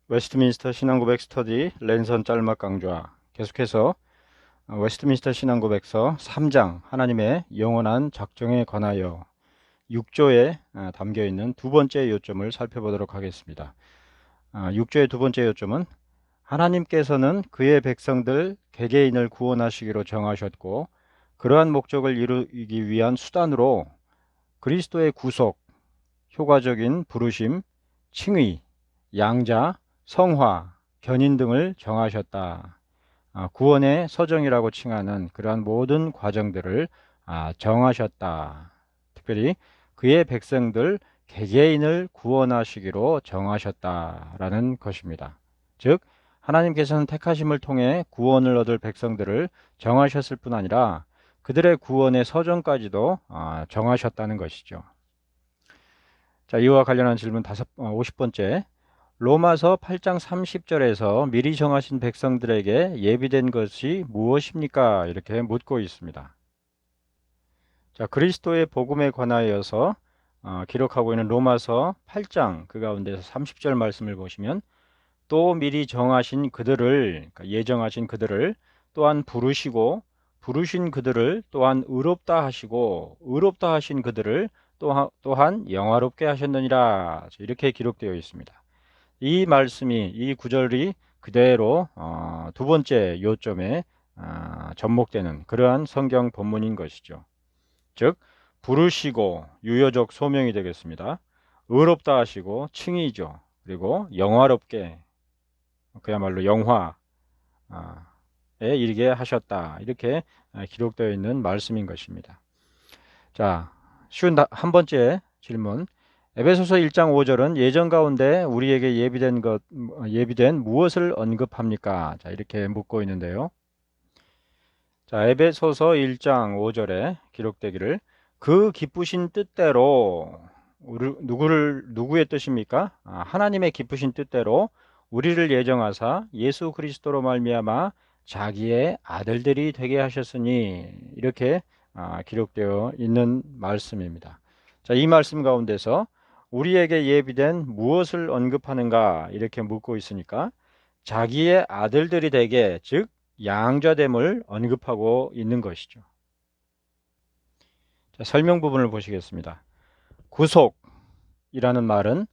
웨스트민스터 신앙고백 스터디 랜선 짤막 강좌 계속해서 웨스트민스터 신앙고백서 3장 하나님의 영원한 작정에 관하여 6조에 담겨있는 두 번째 요점을 살펴보도록 하겠습니다. 6조의 두 번째 요점은 하나님께서는 그의 백성들 개개인을 구원하시기로 정하셨고 그러한 목적을 이루기 위한 수단으로 그리스도의 구속, 효과적인 부르심, 칭의, 양자, 성화, 견인 등을 정하셨다. 구원의 서정이라고 칭하는 그러한 모든 과정들을 정하셨다. 특별히 그의 백성들 개개인을 구원하시기로 정하셨다라는 것입니다. 즉 하나님께서는 택하심을 통해 구원을 얻을 백성들을 정하셨을 뿐 아니라 그들의 구원의 서정까지도 정하셨다는 것이죠. 자, 이와 관련한 질문 50번째. 로마서 8장 30절에서 미리 정하신 백성들에게 예비된 것이 무엇입니까? 이렇게 묻고 있습니다. 자, 그리스도의 복음에 관하여서 기록하고 있는 로마서 8장 그 가운데서 30절 말씀을 보시면 또 미리 정하신 그들을, 그러니까 예정하신 그들을 또한 부르시고 부르신 그들을 또한 의롭다 하시고 의롭다 하신 그들을 또한 영화롭게 하셨느니라. 이렇게 기록되어 있습니다. 이 말씀이, 이 구절이 그대로 두 번째 요점에 접목되는 그러한 성경 본문인 것이죠. 즉 부르시고 유효적 소명이 되겠습니다. 의롭다 하시고 칭의죠. 그리고 영화롭게, 그야말로 영화에 이르게 하셨다. 이렇게 기록되어 있는 말씀인 것입니다. 자, 쉬운 한 번째 질문. 에베소서 1장 5절은 예정 가운데 우리에게 예비된 무엇을 언급합니까? 자, 이렇게 묻고 있는데요. 자, 에베소서 1장 5절에 기록되기를 그 기쁘신 뜻대로 누구의 뜻입니까? 하나님의 기쁘신 뜻대로 우리를 예정하사 예수 그리스도로 말미암아 자기의 아들들이 되게 하셨으니 이렇게 기록되어 있는 말씀입니다. 자, 이 말씀 가운데서 우리에게 예비된 무엇을 언급하는가 이렇게 묻고 있으니까 자기의 아들들이 되게, 즉 양자됨을 언급하고 있는 것이죠. 자, 설명 부분을 보시겠습니다. 구속이라는 말은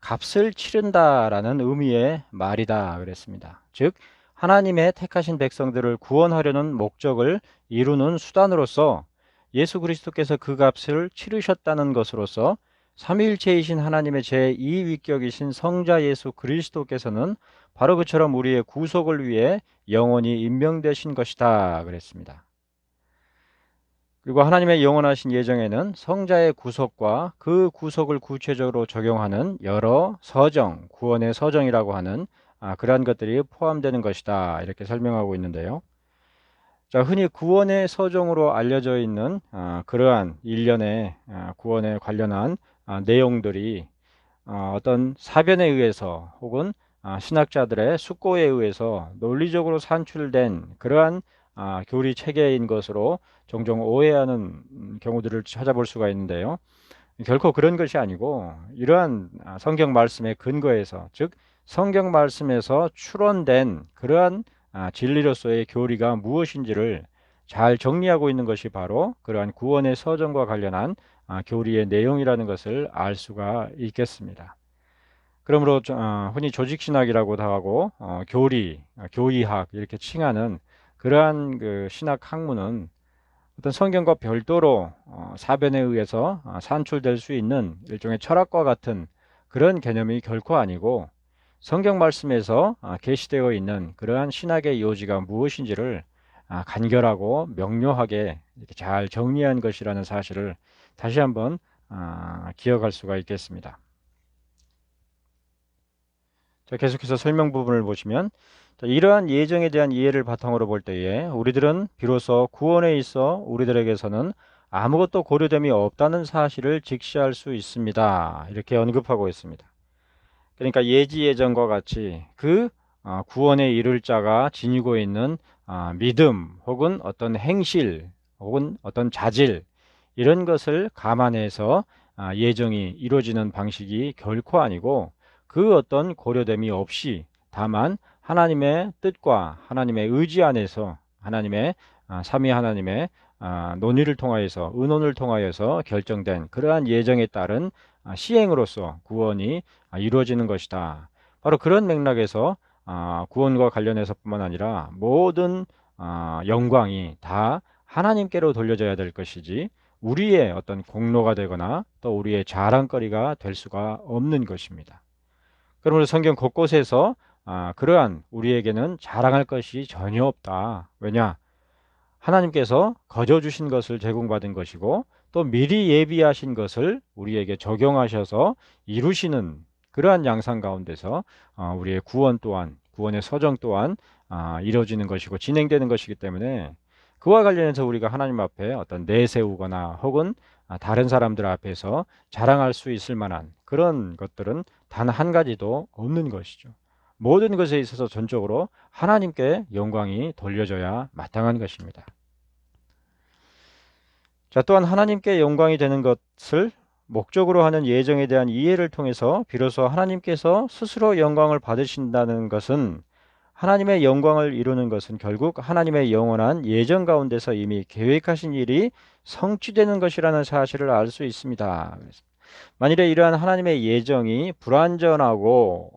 값을 치른다라는 의미의 말이다 그랬습니다. 즉 하나님의 택하신 백성들을 구원하려는 목적을 이루는 수단으로서 예수 그리스도께서 그 값을 치르셨다는 것으로서 삼위일체이신 하나님의 제2위격이신 성자 예수 그리스도께서는 바로 그처럼 우리의 구속을 위해 영원히 임명되신 것이다 그랬습니다. 그리고 하나님의 영원하신 예정에는 성자의 구속과 그 구속을 구체적으로 적용하는 여러 서정, 구원의 서정이라고 하는 그러한 것들이 포함되는 것이다 이렇게 설명하고 있는데요. 자, 흔히 구원의 서정으로 알려져 있는 그러한 일련의 구원에 관련한 내용들이 어떤 사변에 의해서 혹은 신학자들의 숙고에 의해서 논리적으로 산출된 그러한 교리 체계인 것으로 종종 오해하는 경우들을 찾아볼 수가 있는데요. 결코 그런 것이 아니고 이러한 성경 말씀의 근거에서, 즉 성경 말씀에서 추론된 그러한 진리로서의 교리가 무엇인지를 잘 정리하고 있는 것이 바로 그러한 구원의 서정과 관련한 교리의 내용이라는 것을 알 수가 있겠습니다. 그러므로 흔히 조직신학이라고도 하고 교리학 이렇게 칭하는 그러한 그 신학 학문은 어떤 성경과 별도로 사변에 의해서 산출될 수 있는 일종의 철학과 같은 그런 개념이 결코 아니고 성경 말씀에서 계시되어 있는 그러한 신학의 요지가 무엇인지를 간결하고 명료하게 이렇게 잘 정리한 것이라는 사실을 다시 한번 기억할 수가 있겠습니다. 자, 계속해서 설명 부분을 보시면 이러한 예정에 대한 이해를 바탕으로 볼 때에 우리들은 비로소 구원에 있어 우리들에게서는 아무것도 고려됨이 없다는 사실을 직시할 수 있습니다. 이렇게 언급하고 있습니다. 그러니까 예지 예정과 같이 그 구원에 이를 자가 지니고 있는 믿음 혹은 어떤 행실 혹은 어떤 자질 이런 것을 감안해서 예정이 이루어지는 방식이 결코 아니고 그 어떤 고려됨이 없이 다만 하나님의 뜻과 하나님의 의지 안에서 하나님의 삼위 하나님의 논의를 통하여서 의논을 통하여서 결정된 그러한 예정에 따른 시행으로서 구원이 이루어지는 것이다. 바로 그런 맥락에서 구원과 관련해서뿐만 아니라 모든 영광이 다 하나님께로 돌려져야 될 것이지 우리의 어떤 공로가 되거나 또 우리의 자랑거리가 될 수가 없는 것입니다. 그러므로 성경 곳곳에서 그러한 우리에게는 자랑할 것이 전혀 없다. 왜냐? 하나님께서 거저 주신 것을 제공받은 것이고 또 미리 예비하신 것을 우리에게 적용하셔서 이루시는 그러한 양상 가운데서 우리의 구원 또한 구원의 서정 또한 이루어지는 것이고 진행되는 것이기 때문에 그와 관련해서 우리가 하나님 앞에 어떤 내세우거나 혹은 다른 사람들 앞에서 자랑할 수 있을 만한 그런 것들은 단 한 가지도 없는 것이죠. 모든 것에 있어서 전적으로 하나님께 영광이 돌려져야 마땅한 것입니다. 자, 또한 하나님께 영광이 되는 것을 목적으로 하는 예정에 대한 이해를 통해서 비로소 하나님께서 스스로 영광을 받으신다는 것은 하나님의 영광을 이루는 것은 결국 하나님의 영원한 예정 가운데서 이미 계획하신 일이 성취되는 것이라는 사실을 알 수 있습니다. 만일에 이러한 하나님의 예정이 불완전하고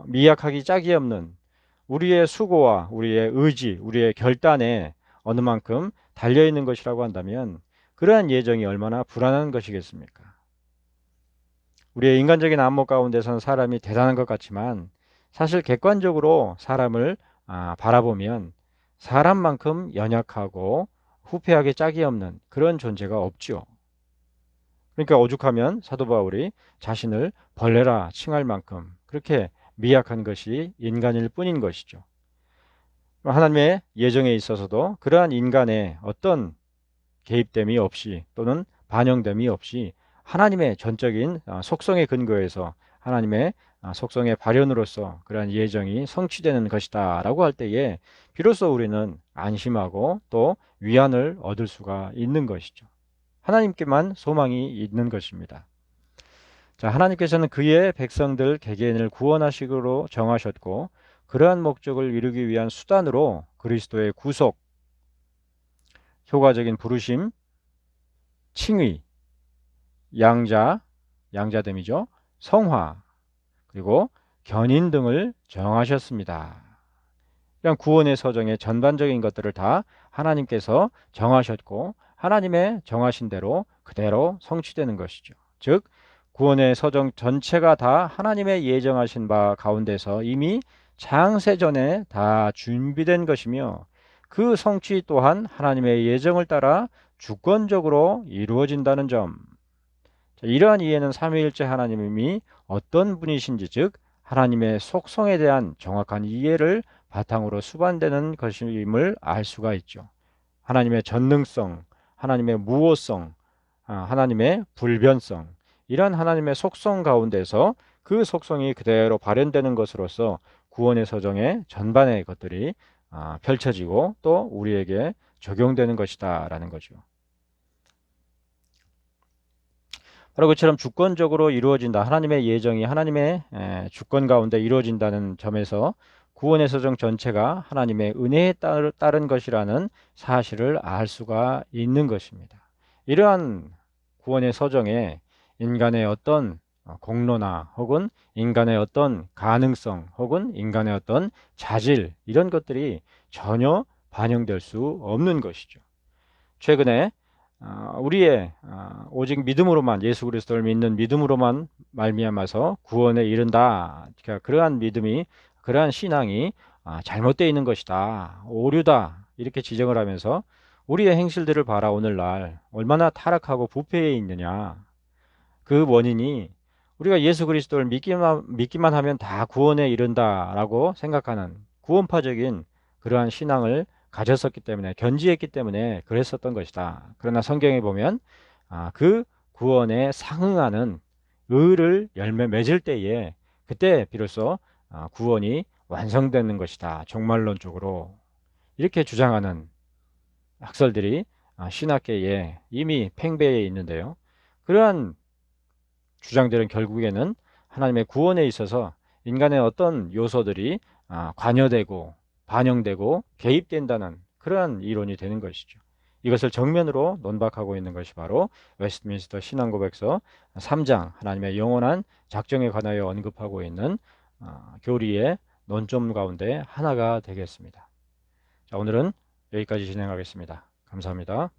미약하기 짝이 없는 우리의 수고와 우리의 의지, 우리의 결단에 어느 만큼 달려있는 것이라고 한다면 그러한 예정이 얼마나 불안한 것이겠습니까? 우리의 인간적인 안목 가운데서는 사람이 대단한 것 같지만 사실 객관적으로 사람을 바라보면 사람만큼 연약하고 후패하기 짝이 없는 그런 존재가 없죠. 그러니까 오죽하면 사도 바울이 자신을 벌레라 칭할 만큼 그렇게 미약한 것이 인간일 뿐인 것이죠. 하나님의 예정에 있어서도 그러한 인간의 어떤 개입됨이 없이 또는 반영됨이 없이 하나님의 전적인 속성에 근거해서 하나님의 속성의 발현으로서 그러한 예정이 성취되는 것이다 라고 할 때에 비로소 우리는 안심하고 또 위안을 얻을 수가 있는 것이죠. 하나님께만 소망이 있는 것입니다. 자, 하나님께서는 그의 백성들 개개인을 구원하시기로 정하셨고 그러한 목적을 이루기 위한 수단으로 그리스도의 구속, 효과적인 부르심, 칭의, 양자됨이죠. 성화, 그리고 견인 등을 정하셨습니다. 이런 구원의 서정의 전반적인 것들을 다 하나님께서 정하셨고 하나님의 정하신 대로 그대로 성취되는 것이죠. 즉 구원의 서정 전체가 다 하나님의 예정하신 바 가운데서 이미 창세전에 다 준비된 것이며 그 성취 또한 하나님의 예정을 따라 주권적으로 이루어진다는 점. 이러한 이해는 삼위일체 하나님이 어떤 분이신지 즉 하나님의 속성에 대한 정확한 이해를 바탕으로 수반되는 것임을 알 수가 있죠. 하나님의 전능성, 하나님의 무오성, 하나님의 불변성 이런 하나님의 속성 가운데서 그 속성이 그대로 발현되는 것으로서 구원의 서정의 전반의 것들이 펼쳐지고 또 우리에게 적용되는 것이다 라는 거죠. 바로 그처럼 주권적으로 이루어진다. 하나님의 예정이 하나님의 주권 가운데 이루어진다는 점에서 구원의 서정 전체가 하나님의 은혜에 따른 것이라는 사실을 알 수가 있는 것입니다. 이러한 구원의 서정에 인간의 어떤 공로나 혹은 인간의 어떤 가능성 혹은 인간의 어떤 자질 이런 것들이 전혀 반영될 수 없는 것이죠. 최근에 우리의 오직 믿음으로만 예수 그리스도를 믿는 믿음으로만 말미암아서 구원에 이른다. 그러니까 그러한 믿음이 그러한 신앙이 잘못되어 있는 것이다. 오류다. 이렇게 지적을 하면서 우리의 행실들을 봐라 오늘날 얼마나 타락하고 부패해 있느냐. 그 원인이 우리가 예수 그리스도를 믿기만 하면 다 구원에 이른다라고 생각하는 구원파적인 그러한 신앙을 가졌었기 때문에 견지했기 때문에 그랬었던 것이다. 그러나 성경에 보면 그 구원에 상응하는 의를 열매 맺을 때에 그때 비로소 구원이 완성되는 것이다. 종말론적으로 이렇게 주장하는 학설들이 신학계에 이미 팽배해 있는데요. 그러한 주장들은 결국에는 하나님의 구원에 있어서 인간의 어떤 요소들이 관여되고 반영되고 개입된다는 그러한 이론이 되는 것이죠. 이것을 정면으로 논박하고 있는 것이 바로 웨스트민스터 신앙고백서 3장 하나님의 영원한 작정에 관하여 언급하고 있는 교리의 논점 가운데 하나가 되겠습니다. 자, 오늘은 여기까지 진행하겠습니다. 감사합니다.